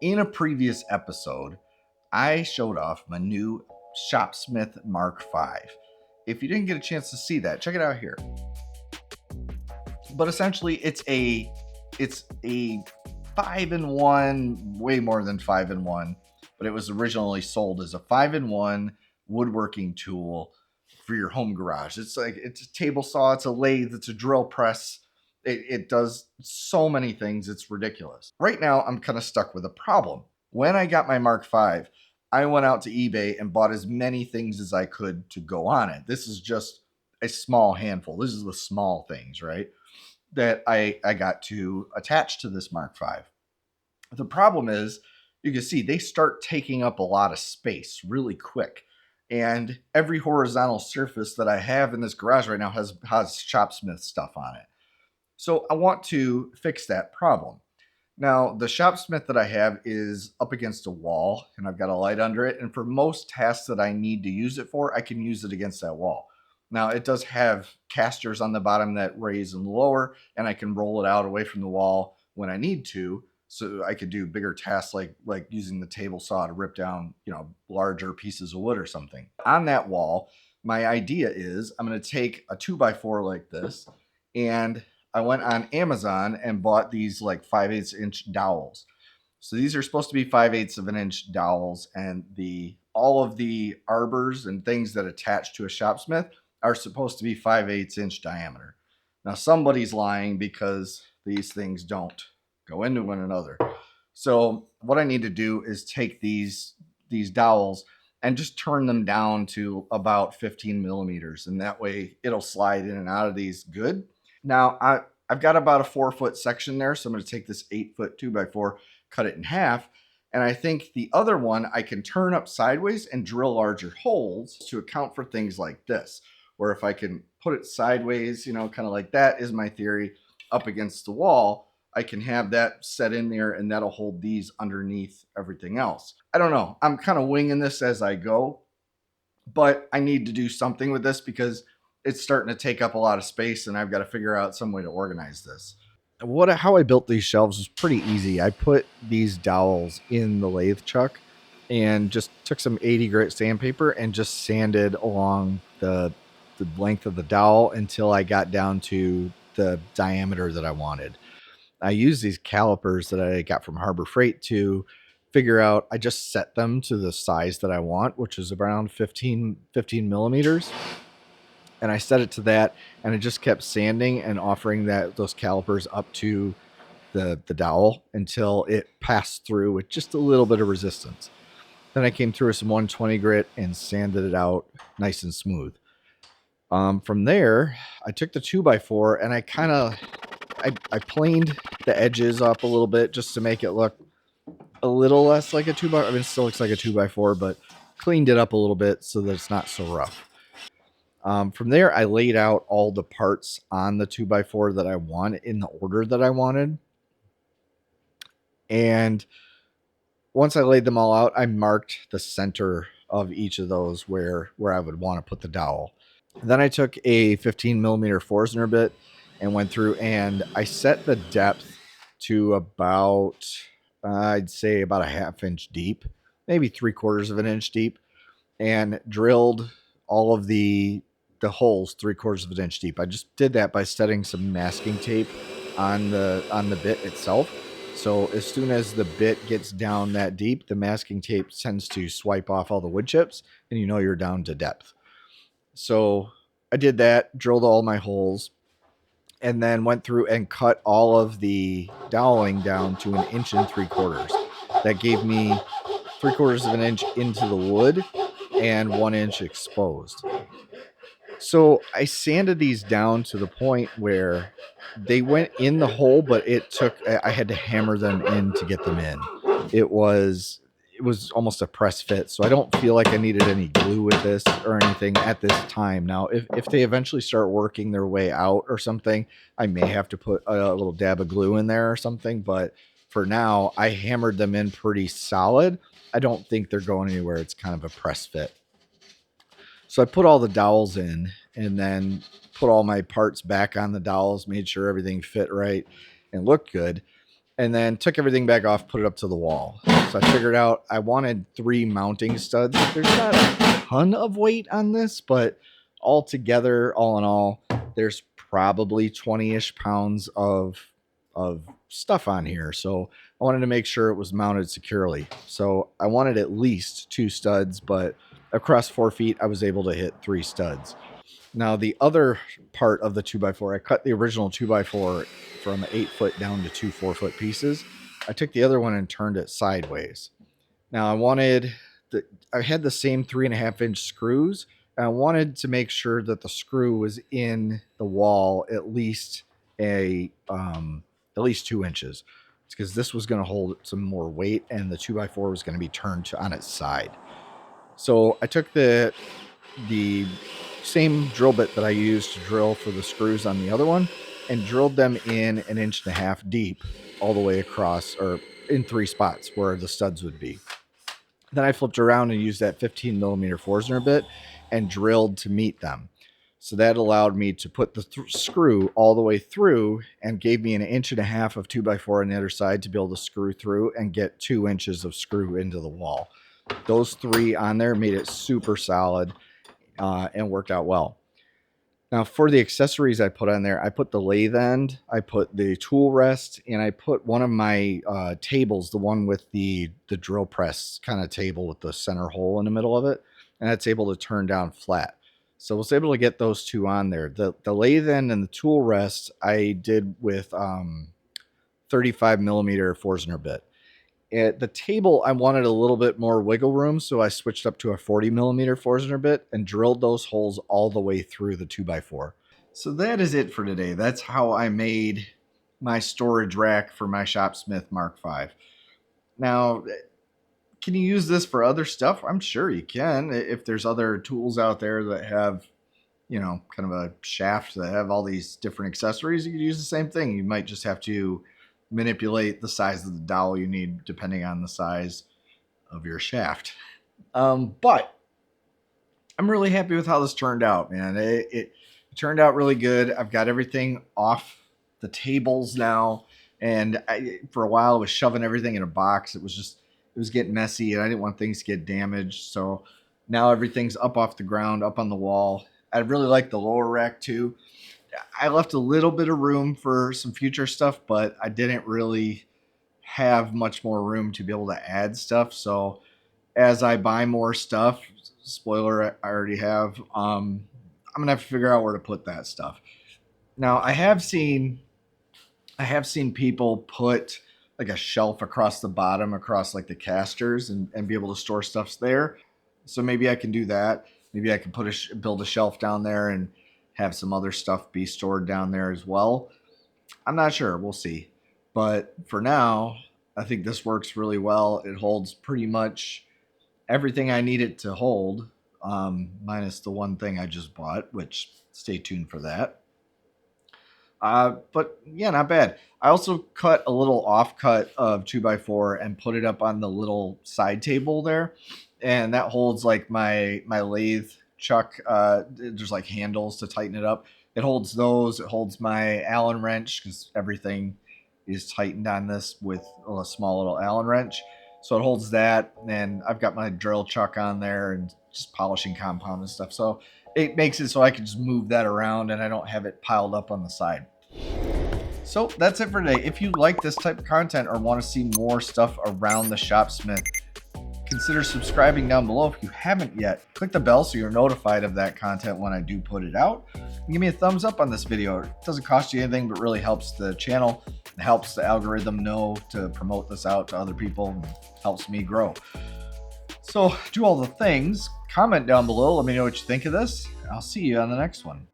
In a previous episode, I showed off my new Shopsmith Mark V. If you didn't get a chance to see that, check it out here. But essentially, it's a 5-in-1, way more than 5-in-1, but it was originally sold as a 5-in-1 woodworking tool for your home garage. It's a table saw, it's a lathe, it's a drill press. It does so many things, it's ridiculous. Right now, I'm kind of stuck with a problem. When I got my Mark V, I went out to eBay and bought as many things as I could to go on it. This is just a small handful. This is the small things, right, that I got to attach to this Mark V. The problem is, you can see they start taking up a lot of space really quick. And every horizontal surface that I have in this garage right now has Shopsmith stuff on it. So I want to fix that problem. Now, the Shopsmith that I have is up against a wall, and I've got a light under it. And for most tasks that I need to use it for, I can use it against that wall. Now, it does have casters on the bottom that raise and lower, and I can roll it out away from the wall when I need to. So I could do bigger tasks like using the table saw to rip down, larger pieces of wood or something. On that wall, my idea is I'm going to take a 2x4 like this, and I went on Amazon and bought these like 5/8 inch dowels. So these are supposed to be 5/8 of an inch dowels, and all of the arbors and things that attach to a Shopsmith are supposed to be 5/8 inch diameter. Now somebody's lying because these things don't go into one another. So what I need to do is take these dowels and just turn them down to about 15 millimeters, and that way it'll slide in and out of these good. Now, I've got about a 4-foot section there, so I'm going to take this 8-foot 2x4, cut it in half, and I think the other one I can turn up sideways and drill larger holes to account for things like this, where if I can put it sideways, kind of like that is my theory, up against the wall, I can have that set in there, and that'll hold these underneath everything else. I don't know. I'm kind of winging this as I go, but I need to do something with this because it's starting to take up a lot of space, and I've got to figure out some way to organize this. How I built these shelves was pretty easy. I put these dowels in the lathe chuck and just took some 80 grit sandpaper and just sanded along the length of the dowel until I got down to the diameter that I wanted. I used these calipers that I got from Harbor Freight to figure out. I just set them to the size that I want, which is around 15 millimeters. And I set it to that, and I just kept sanding and offering those calipers up to the dowel until it passed through with just a little bit of resistance. Then I came through with some 120 grit and sanded it out nice and smooth. From there, I took the 2x4 and I planed the edges up a little bit just to make it look a little less like a 2x4. I mean, it still looks like a 2x4, but cleaned it up a little bit so that it's not so rough. From there, I laid out all the parts on the 2x4 that I wanted in the order that I wanted. And once I laid them all out, I marked the center of each of those where I would want to put the dowel. Then I took a 15 millimeter Forstner bit and went through and I set the depth to about, I'd say about a 1/2 inch deep, maybe 3/4 of an inch deep, and drilled all of the holes 3/4 of an inch deep. I just did that by setting some masking tape on the bit itself. So as soon as the bit gets down that deep, the masking tape tends to swipe off all the wood chips, and you're down to depth. So I did that, drilled all my holes, and then went through and cut all of the doweling down to 1 3/4 inches. That gave me 3/4 of an inch into the wood and 1 inch exposed. So I sanded these down to the point where they went in the hole, but I had to hammer them in to get them in. It was almost a press fit. So I don't feel like I needed any glue with this or anything at this time. Now, if they eventually start working their way out or something, I may have to put a little dab of glue in there or something. But for now, I hammered them in pretty solid. I don't think they're going anywhere. It's kind of a press fit. So I put all the dowels in and then put all my parts back on the dowels, made sure everything fit right and looked good, and then took everything back off, put it up to the wall. So I figured out I wanted 3 mounting studs. There's not a ton of weight on this, but altogether, all in all, there's probably 20-ish pounds of stuff on here. So I wanted to make sure it was mounted securely. So I wanted at least 2 studs, but across 4 feet, I was able to hit 3 studs. Now the other part of the 2x4, I cut the original 2x4 from 8 foot down to 2 4-foot pieces. I took the other one and turned it sideways. Now I had the same 3.5-inch screws, and I wanted to make sure that the screw was in the wall at least 2 inches. It's because this was going to hold some more weight, and the 2x4 was going to be turned on its side. So I took the same drill bit that I used to drill for the screws on the other one and drilled them in 1.5 inches deep all the way across, or in 3 spots where the studs would be. Then I flipped around and used that 15 millimeter Forstner bit and drilled to meet them. So that allowed me to put the screw all the way through and gave me 1.5 inches of 2x4 on the other side to be able to screw through and get 2 inches of screw into the wall. Those 3 on there made it super solid and worked out well. Now for the accessories I put on there, I put the lathe end, I put the tool rest, and I put one of my tables, the one with the drill press kind of table with the center hole in the middle of it, and it's able to turn down flat. So I was able to get those 2 on there. The lathe end and the tool rest I did with 35 millimeter Forstner bit. At the table, I wanted a little bit more wiggle room, so I switched up to a 40 millimeter Forstner bit and drilled those holes all the way through the 2x4. So that is it for today. That's how I made my storage rack for my Shopsmith Mark V. Now, can you use this for other stuff? I'm sure you can. If there's other tools out there that have, you know, kind of a shaft that have all these different accessories, you could use the same thing. You might just have to manipulate the size of the dowel you need depending on the size of your shaft. But I'm really happy with how this turned out, man. It turned out really good. I've got everything off the tables now, and for a while I was shoving everything in a box. It was getting messy, and I didn't want things to get damaged. So now everything's up off the ground, up on the wall. I really like the lower rack too. I left a little bit of room for some future stuff, but I didn't really have much more room to be able to add stuff. So as I buy more stuff, spoiler, I already have, I'm gonna have to figure out where to put that stuff. Now I have seen people put like a shelf across the bottom, across like the casters, and be able to store stuff there. So maybe I can do that. Maybe I can build a shelf down there and have some other stuff be stored down there as well. I'm not sure. We'll see. But for now, I think this works really well. It holds pretty much everything I need it to hold, minus the one thing I just bought, which stay tuned for that. But yeah, not bad. I also cut a little offcut of 2x4 and put it up on the little side table there. And that holds like my lathe chuck. There's like handles to tighten it up. It holds those. It holds my Allen wrench because everything is tightened on this with a small little Allen wrench. So it holds that. And I've got my drill chuck on there and just polishing compound and stuff. So it makes it so I can just move that around and I don't have it piled up on the side. So that's it for today. If you like this type of content or want to see more stuff around the Shopsmith, consider subscribing down below if you haven't yet. Click the bell so you're notified of that content when I do put it out. And give me a thumbs up on this video. It doesn't cost you anything, but really helps the channel. It helps the algorithm know to promote this out to other people and helps me grow. So do all the things. Comment down below. Let me know what you think of this. I'll see you on the next one.